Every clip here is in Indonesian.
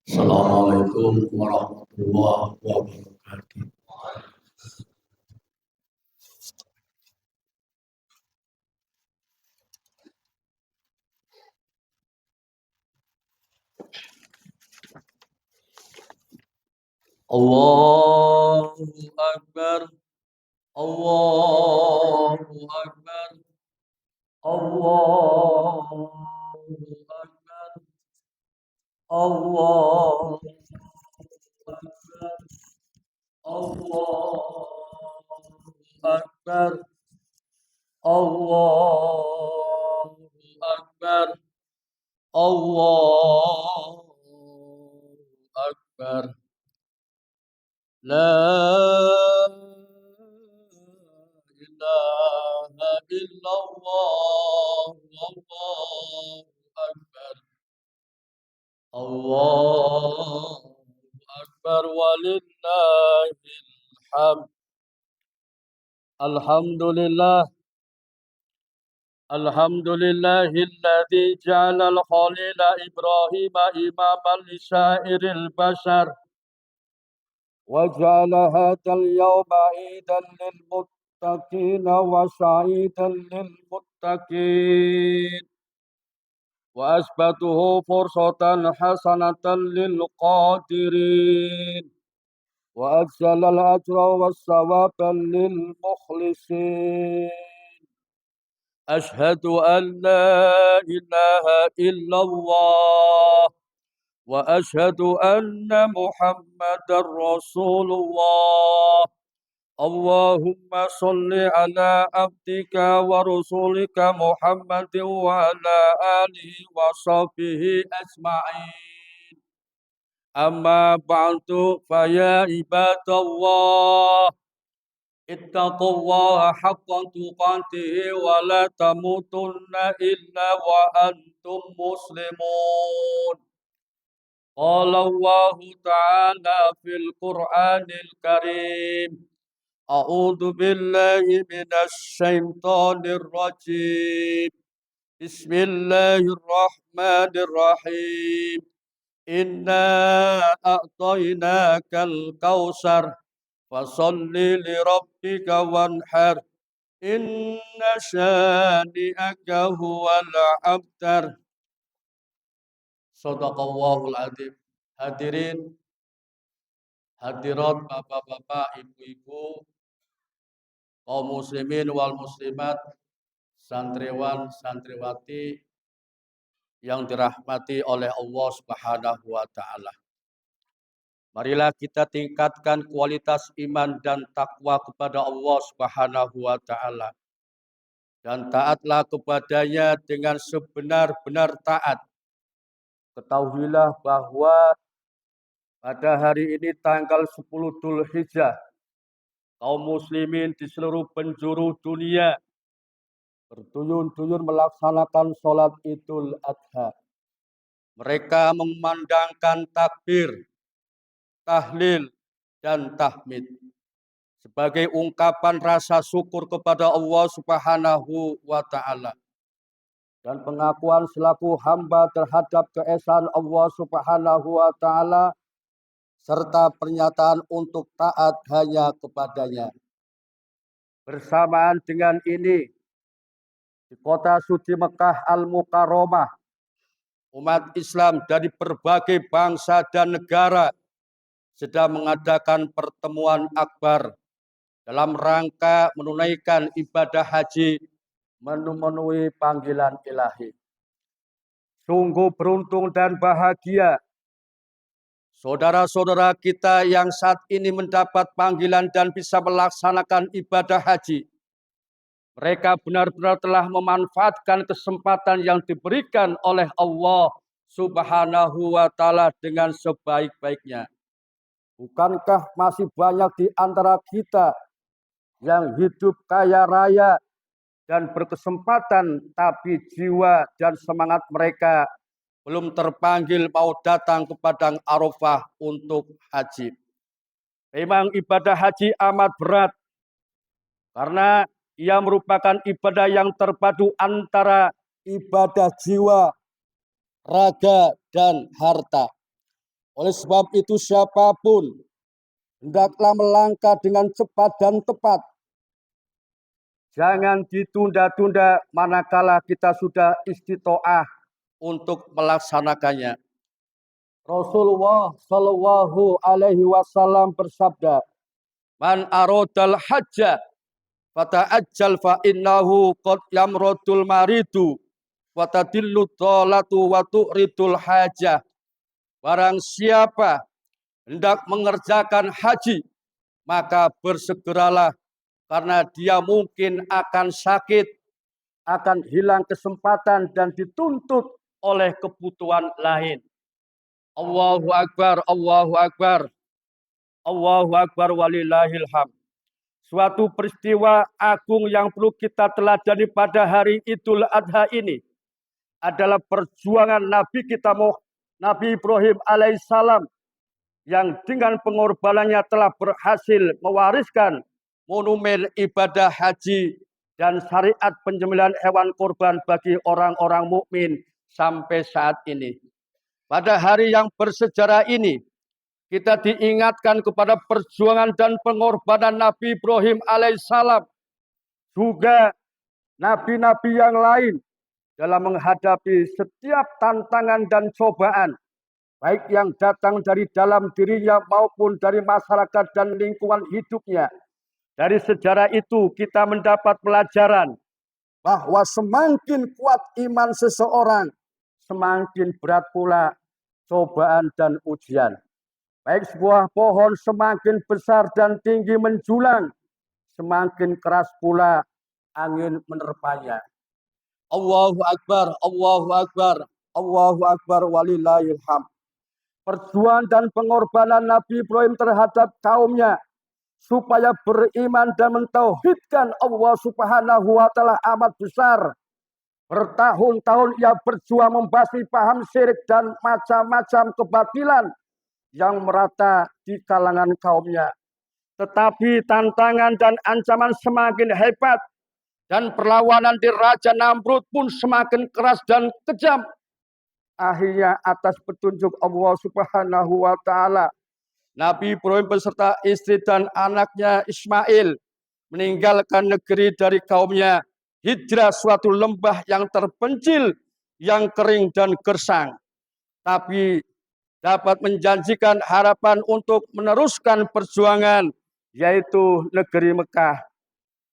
Assalamualaikum warahmatullahi wabarakatuh. Allahu Akbar, Allahu Akbar, Allahu Akbar, Allahu Akbar, Allahu Akbar, Allahu Akbar, Allahu Akbar. La ilaha illallah, Allahu Akbar, Allahu Akbar walillahil hamd. Alhamdulillah, alhamdulillahilladzi ja'alal khalila Ibrahim imaman lisairil bashar wa ja'ala hadzal yawma idan lil muttaqin wa sa'idan lil muttaqin wa asbatuhu fursatan hasanatan lil qadirin wa ajzalal ajra was sawaban lil mukhlisin. Ashhadu an la ilaha illallah wa ashhadu anna Muhammadar Rasulullah. Allahumma salli ala abdika wa rasulika Muhammadin wa ala alihi wa sahbihi ajma'in. Amma ba'du fa ya ibadallah, ittaqullaha haqqa tuqatih wa la tamutunna illa wa antum muslimun. Qala Allah ta'ala fil Qur'anil Karim. A'udzu billahi minasy syaithanir rajim. Bismillahirrahmanirrahim. Inna a'tainakal kautsar fasalli li rabbika wanhar. Inna syani'aka huwal abtar. Shadaqallahul adzim. Hadirin, hadirat, bapak-bapak, ibu-ibu, kaum muslimin wal muslimat, santriwan, santriwati yang dirahmati oleh Allah Subhanahu wa taala. Marilah kita tingkatkan kualitas iman dan takwa kepada Allah Subhanahu wa taala. Dan taatlah kepadanya dengan sebenar-benar taat. Ketahuilah bahwa pada hari ini tanggal 10 Dzulhijjah, kaum muslimin di seluruh penjuru dunia berduyun-duyun melaksanakan sholat Idul Adha. Mereka memandangkan takbir, tahlil, dan tahmid sebagai ungkapan rasa syukur kepada Allah Subhanahu wa taala dan pengakuan selaku hamba terhadap keesaan Allah Subhanahu wa taala serta pernyataan untuk taat hanya kepadanya. Bersamaan dengan ini, di kota suci Mekah Al-Mukarramah, umat Islam dari berbagai bangsa dan negara sedang mengadakan pertemuan akbar dalam rangka menunaikan ibadah haji memenuhi panggilan ilahi. Sungguh beruntung dan bahagia saudara-saudara kita yang saat ini mendapat panggilan dan bisa melaksanakan ibadah haji. Mereka benar-benar telah memanfaatkan kesempatan yang diberikan oleh Allah Subhanahu wa taala dengan sebaik-baiknya. Bukankah masih banyak di antara kita yang hidup kaya raya dan berkesempatan, tapi jiwa dan semangat mereka belum terpanggil mau datang ke padang Arafah untuk haji. Memang ibadah haji amat berat karena ia merupakan ibadah yang terpadu antara ibadah jiwa, raga, dan harta. Oleh sebab itu siapapun hendaklah melangkah dengan cepat dan tepat. Jangan ditunda-tunda manakala kita sudah istitoah untuk melaksanakannya. Rasulullah Shallallahu Alaihi Wasallam bersabda, "Man arodal hajja fata'ajjal fa innahu qad yamrodul maridu wa tadillu dhalatu wa tu'ridul hajah." Barang siapa hendak mengerjakan haji, maka bersegeralah karena dia mungkin akan sakit, akan hilang kesempatan dan dituntut oleh kebutuhan lain. Allahu Akbar, Allahu Akbar, Allahu Akbar walillahil hamd. Suatu peristiwa agung yang perlu kita teladani pada hari Idul Adha ini adalah perjuangan Nabi kita Nabi Ibrahim alaihissalam yang dengan pengorbanannya telah berhasil mewariskan monumen ibadah haji dan syariat penyembelihan hewan kurban bagi orang-orang mukmin sampai saat ini. Pada hari yang bersejarah ini, kita diingatkan kepada perjuangan dan pengorbanan Nabi Ibrahim alaihissalam, juga nabi-nabi yang lain dalam menghadapi setiap tantangan dan cobaan, baik yang datang dari dalam dirinya maupun dari masyarakat dan lingkungan hidupnya. Dari sejarah itu kita mendapat pelajaran bahwa semakin kuat iman seseorang, semakin berat pula cobaan dan ujian. Baik sebuah pohon semakin besar dan tinggi menjulang, semakin keras pula angin menerpanya. Allahu Akbar, Allahu Akbar, Allahu Akbar walillahil hamd. Perjuangan dan pengorbanan Nabi Ibrahim terhadap kaumnya supaya beriman dan mentauhidkan Allah Subhanahu wa taala amat besar. Bertahun-tahun ia berjuang membasmi paham syirik dan macam-macam kebatilan yang merata di kalangan kaumnya. Tetapi tantangan dan ancaman semakin hebat dan perlawanan di Raja Namrud pun semakin keras dan kejam. Akhirnya atas petunjuk Allah Subhanahu wa taala, Nabi Ibrahim beserta istri dan anaknya Ismail meninggalkan negeri dari kaumnya, hijrah suatu lembah yang terpencil, yang kering dan gersang, tapi dapat menjanjikan harapan untuk meneruskan perjuangan, yaitu negeri Mekah.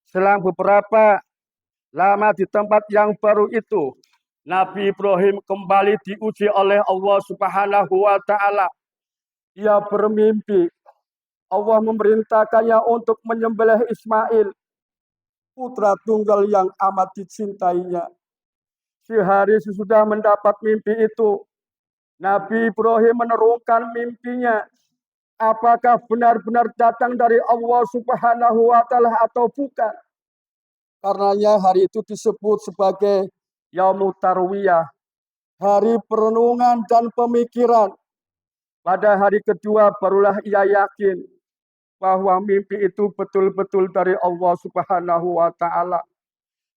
Selang beberapa lama di tempat yang baru itu, Nabi Ibrahim kembali diuji oleh Allah Subhanahu wa taala. Ia bermimpi Allah memerintahkannya untuk menyembelih Ismail, putra tunggal yang amat dicintainya. Sehari sesudah mendapat mimpi itu, Nabi Ibrahim menerungkan mimpinya. Apakah benar-benar datang dari Allah Subhanahu wa taala atau bukan? Karenanya hari itu disebut sebagai Yaumut Tarwiyah, hari perenungan dan pemikiran. Pada hari kedua barulah ia yakin bahwa mimpi itu betul-betul dari Allah Subhanahu wa taala.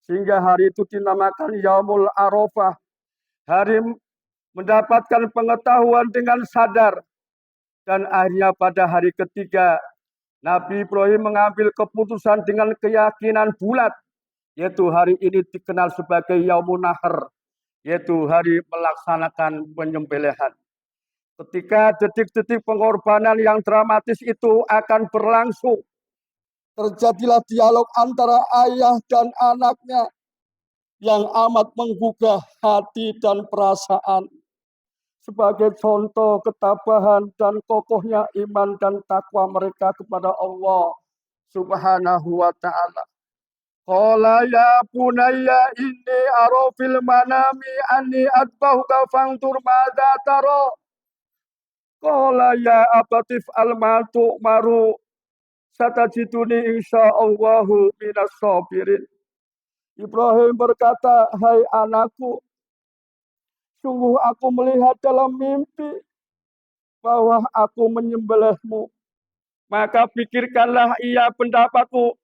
Sehingga hari itu dinamakan Yaumul Arafah, hari mendapatkan pengetahuan dengan sadar. Dan akhirnya pada hari ketiga, Nabi Ibrahim mengambil keputusan dengan keyakinan bulat, yaitu hari ini dikenal sebagai Yaumun Nahr, yaitu hari melaksanakan penyembelihan. Ketika detik-detik pengorbanan yang dramatis itu akan berlangsung, terjadilah dialog antara ayah dan anaknya yang amat menggugah hati dan perasaan. Sebagai contoh ketabahan dan kokohnya iman dan takwa mereka kepada Allah Subhanahu wa taala. Qala ya bunayya inni ara fil manami anni atbauka fangtur madza tara. Qala ya abatif almatu maru satajiduni insyaallahu minas sabirin. Ibrahim berkata, hai anakku, sungguh aku melihat dalam mimpi bahwa aku menyembelihmu. Maka pikirkanlah ia pendapatmu.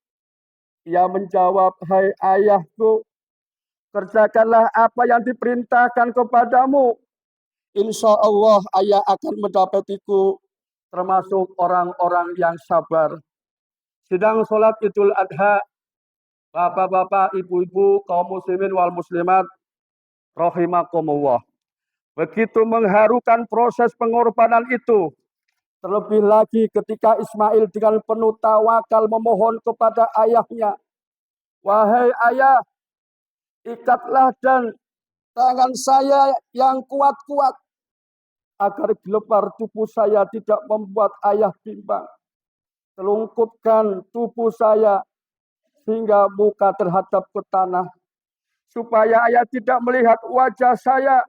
Ia menjawab, hai ayahku, kerjakanlah apa yang diperintahkan kepadamu. insya Allah ayah akan mendapatiku termasuk orang-orang yang sabar. Sidang sholat Idul Adha, bapak-bapak, ibu-ibu, kaum muslimin wal muslimat, rahimakumullah. Begitu mengharukan proses pengorbanan itu, terlebih lagi ketika Ismail dengan penuh tawakal memohon kepada ayahnya, wahai ayah, ikatlah dan tangan saya yang kuat-kuat, agar gelepar tubuh saya tidak membuat ayah bimbang. Telungkupkan tubuh saya hingga muka terhadap ke tanah, supaya ayah tidak melihat wajah saya.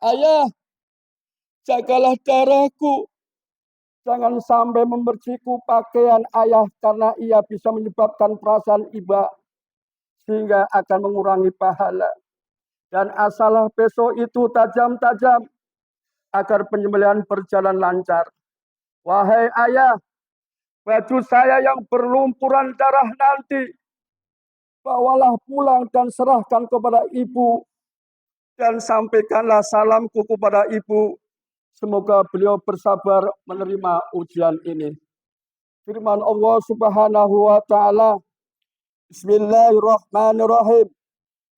Ayah, jagalah darahku. Jangan sampai memerciku pakaian ayah, karena ia bisa menyebabkan perasaan iba, sehingga akan mengurangi pahala. Dan asalah besok itu tajam-tajam, agar penyembelihan berjalan lancar. Wahai ayah, baju saya yang berlumpuran darah nanti, bawalah pulang dan serahkan kepada ibu. Dan sampaikanlah salamku kepada ibu. Semoga beliau bersabar menerima ujian ini. Firman Allah Subhanahu wa taala, Bismillahirrahmanirrahim.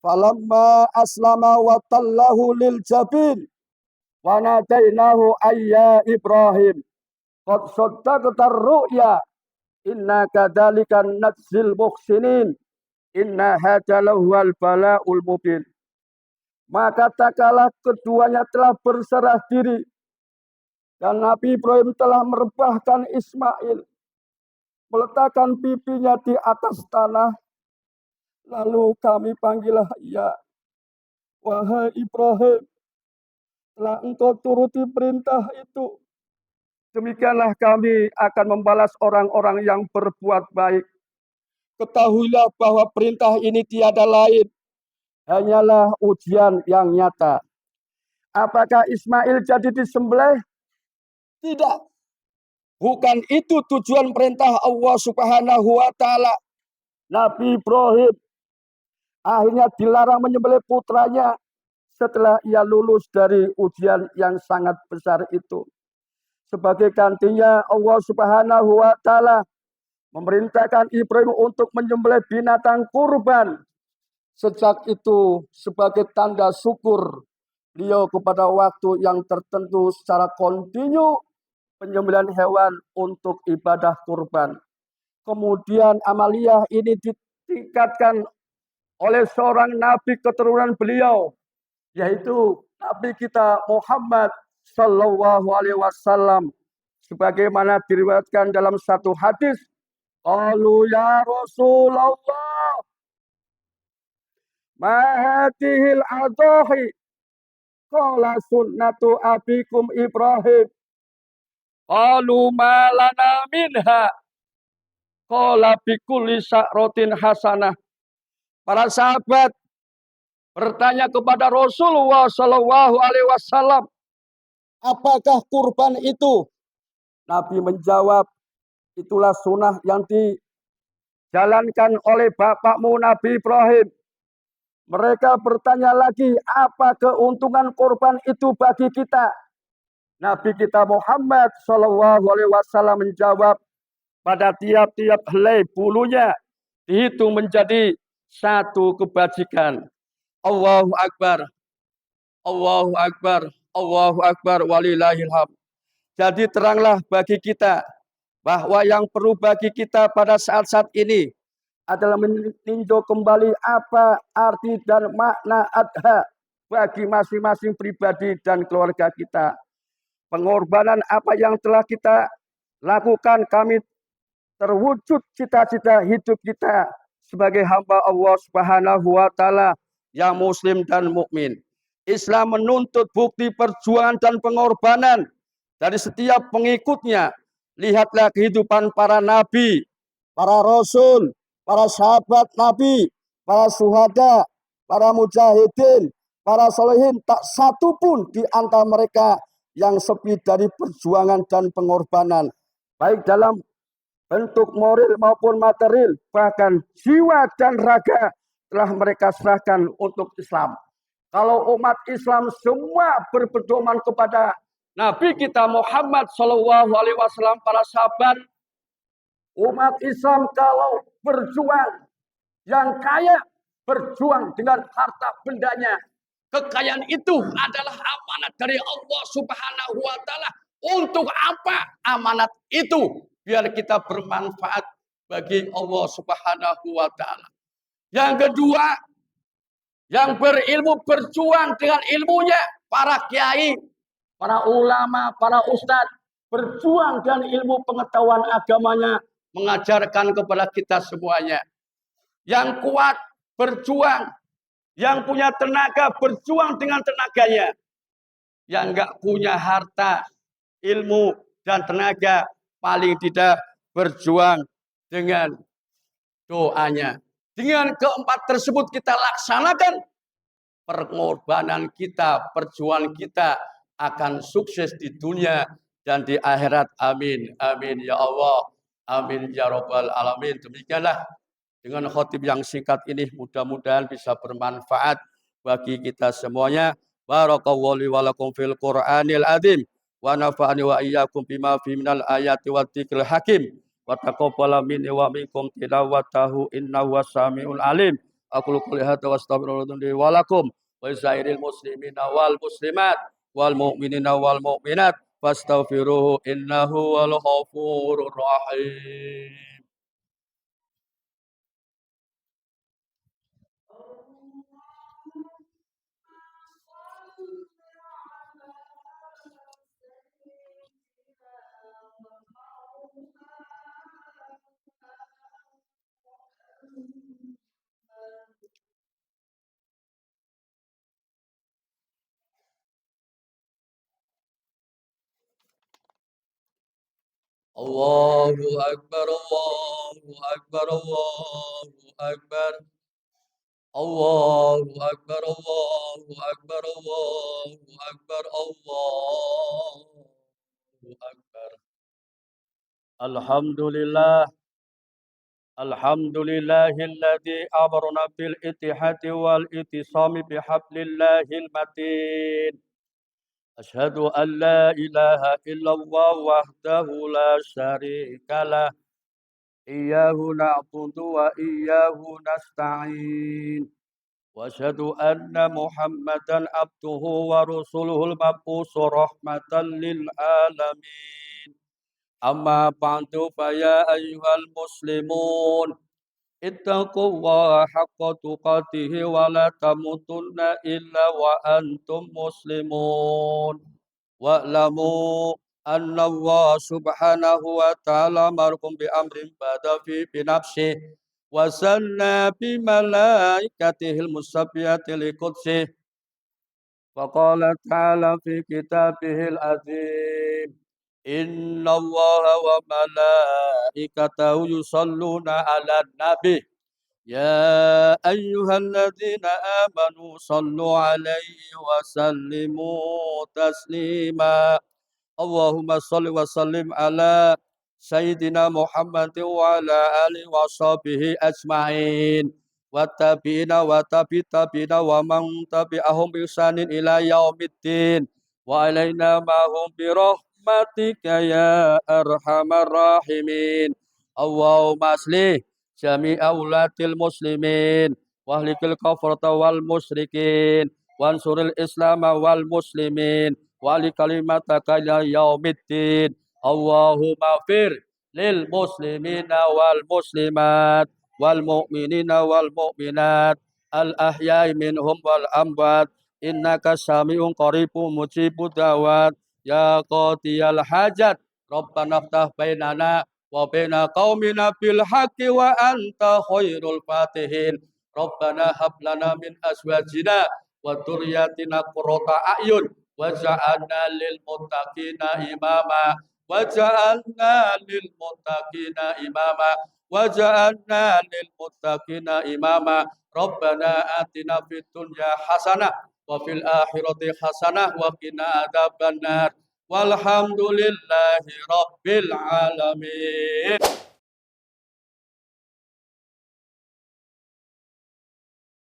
Falamma aslama wa tallahu lil jabin wa nadainahu ayya Ibrahim qad saddaqta ru'ya inna kadzalika najzil muhsinin inna hadza lahuwal balaul mubin. Maka tak kala keduanya telah berserah diri dan Nabi Ibrahim telah merebahkan Ismail, meletakkan pipinya di atas tanah, lalu kami panggillah ia, wahai Ibrahim, telah engkau turuti perintah itu, demikianlah kami akan membalas orang-orang yang berbuat baik. Ketahuilah bahwa perintah ini tiada lain, hanyalah ujian yang nyata. Apakah Ismail jadi disembelih? Tidak. Bukan itu tujuan perintah Allah Subhanahu wa taala. Nabi Ibrahim akhirnya dilarang menyembelih putranya setelah ia lulus dari ujian yang sangat besar itu. Sebagai gantinya Allah Subhanahu wa taala memerintahkan Ibrahim untuk menyembelih binatang kurban. Sejak itu sebagai tanda syukur beliau kepada waktu yang tertentu secara kontinu penyembelihan hewan untuk ibadah kurban. Kemudian amaliyah ini ditingkatkan oleh seorang nabi keturunan beliau, yaitu Nabi kita Muhammad Sallallahu Alaihi Wasallam, sebagaimana diriwayatkan dalam satu hadis, qalu ya Rasulullah, ma hadhil adahi, qala sunnatu abikum Ibrahim, qalu ma lana minha, qala bikulli sa'rotin hasanah. Para sahabat bertanya kepada Rasulullah Shallallahu Alaihi Wasallam, apakah kurban itu? Nabi menjawab, itulah sunnah yang dijalankan oleh bapakmu Nabi Ibrahim. Mereka bertanya lagi, apa keuntungan kurban itu bagi kita? Nabi kita Muhammad Shallallahu Alaihi Wasallam menjawab, pada tiap-tiap helai bulunya dihitung menjadi satu kebajikan. Allahu Akbar, Allahu Akbar, Allahu Akbar, walillahil hamd. Jadi teranglah bagi kita bahwa yang perlu bagi kita pada saat-saat ini adalah meninjau kembali apa arti dan makna adha bagi masing-masing pribadi dan keluarga kita. Pengorbanan apa yang telah kita lakukan, kami terwujud cita-cita hidup kita sebagai hamba Allah Subhanahu wa taala yang muslim dan mukmin. Islam menuntut bukti perjuangan dan pengorbanan dari setiap pengikutnya. Lihatlah kehidupan para nabi, para rasul, para sahabat nabi, para syuhada, para mujahidin, para solehin, tak satu pun di antara mereka yang sepi dari perjuangan dan pengorbanan, baik dalam bentuk moral maupun material, bahkan jiwa dan raga telah mereka serahkan untuk Islam. Kalau umat Islam semua berpedoman kepada Nabi kita Muhammad Shallallahu Alaihi Wasallam, para sahabat, umat Islam kalau berjuang, yang kaya berjuang dengan harta bendanya. Kekayaan itu adalah amanat dari Allah Subhanahu wa Ta'ala. Untuk apa amanat itu? Biar kita bermanfaat bagi Allah Subhanahu wa Ta'ala. Yang kedua, yang berilmu berjuang dengan ilmunya, para kiai, para ulama, para ustadz, berjuang dengan ilmu pengetahuan agamanya, mengajarkan kepada kita semuanya. Yang kuat berjuang, yang punya tenaga berjuang dengan tenaganya. Yang enggak punya harta, ilmu, dan tenaga, paling tidak berjuang dengan doanya. Dengan keempat tersebut kita laksanakan, pengorbanan kita, perjuangan kita akan sukses di dunia dan di akhirat. Amin. Amin ya Allah. Amin ya Rabbal Alamin. Demikianlah dengan khotib yang singkat ini mudah-mudahan bisa bermanfaat bagi kita semuanya. Barakallahu li wa lakum fil Qur'anil azim wa nafa'ani wa iyyakum bima fi minal ayati wa dzikril hakim wa taqabbala minni wa minkum tilawatahu innahu wasamiul alim. Aku qouli hadza wa astaghfirullahi wa lakum wa lisairil muslimina wal muslimat wal mu'minina wal mu'minat fastaghfiruhu innahu wal ghafurur rahim. Allahu Akbar, Allahu Akbar, Allahu Akbar. Allahu Akbar, Allahu Akbar, Allahu Akbar, Allahu Akbar. Alhamdulillah, alhamdulillahilladzi amarna bil ittihadi wal ittisami bihablillahil matin. Asyhadu an la ilaha illallah wahdahu la syarika lah. Iyyahu na'budu wa iyyahu nasta'in. Wa asyhadu anna Muhammadan abduhu wa rasuluhul mab'uts rahmatan lil alamin. Amma ba'du fa ya ayyuhal muslimun ittaqullaha haqqa tuqatih wa la tamutunna illa wa antum muslimun. Wa'lamu anna Allah subhanahu wa ta'ala markum bi amrin bada fi binafsih wa sanna bi malaikatihil musabbihati li qudsih wa qala ta'ala fi kitabihil azim inna allaha wa malaikatahu yusalluna ala nabi ya ayyuhalladzina amanu sallu alaihi wa sallimu taslima. Allahumma salli wa sallim ala Sayyidina Muhammad wa ala alihi wa sahbihi ajma'in wa tabi'ina wa tabi'ina wa man tabi'ahum bi ihsanin ila yaumiddin wa alaina ma'hum bi rahmatika ya arhamar rahimin. Allahumma aslih jami'a ulatil muslimin wa ahlikil kafarata wal musyrikin wa ansuril islam wal muslimin wali kalimataka ila yaumiddin. Allahumma fir lil muslimina wal muslimat wal mu'minina wal mu'minat al ahya'i minhum wal amwat innaka sami'un qaribun mujibud da'wat ya qadiyal hajat rabbana ftah bainana wa baina qaumina bil haqqi wa anta khairul fatihin. Rabbana hab lana min azwajina wa dzurriyyatina qurrata a'yun waj'alna lil muttaqina imama waj'alna lil muttaqina imama waj'alna lil muttaqina imama. Rabbana atina fid dunya hasanah wa fil akhirati hasanah wa qina adzabannar walhamdulillahi rabbil alamin.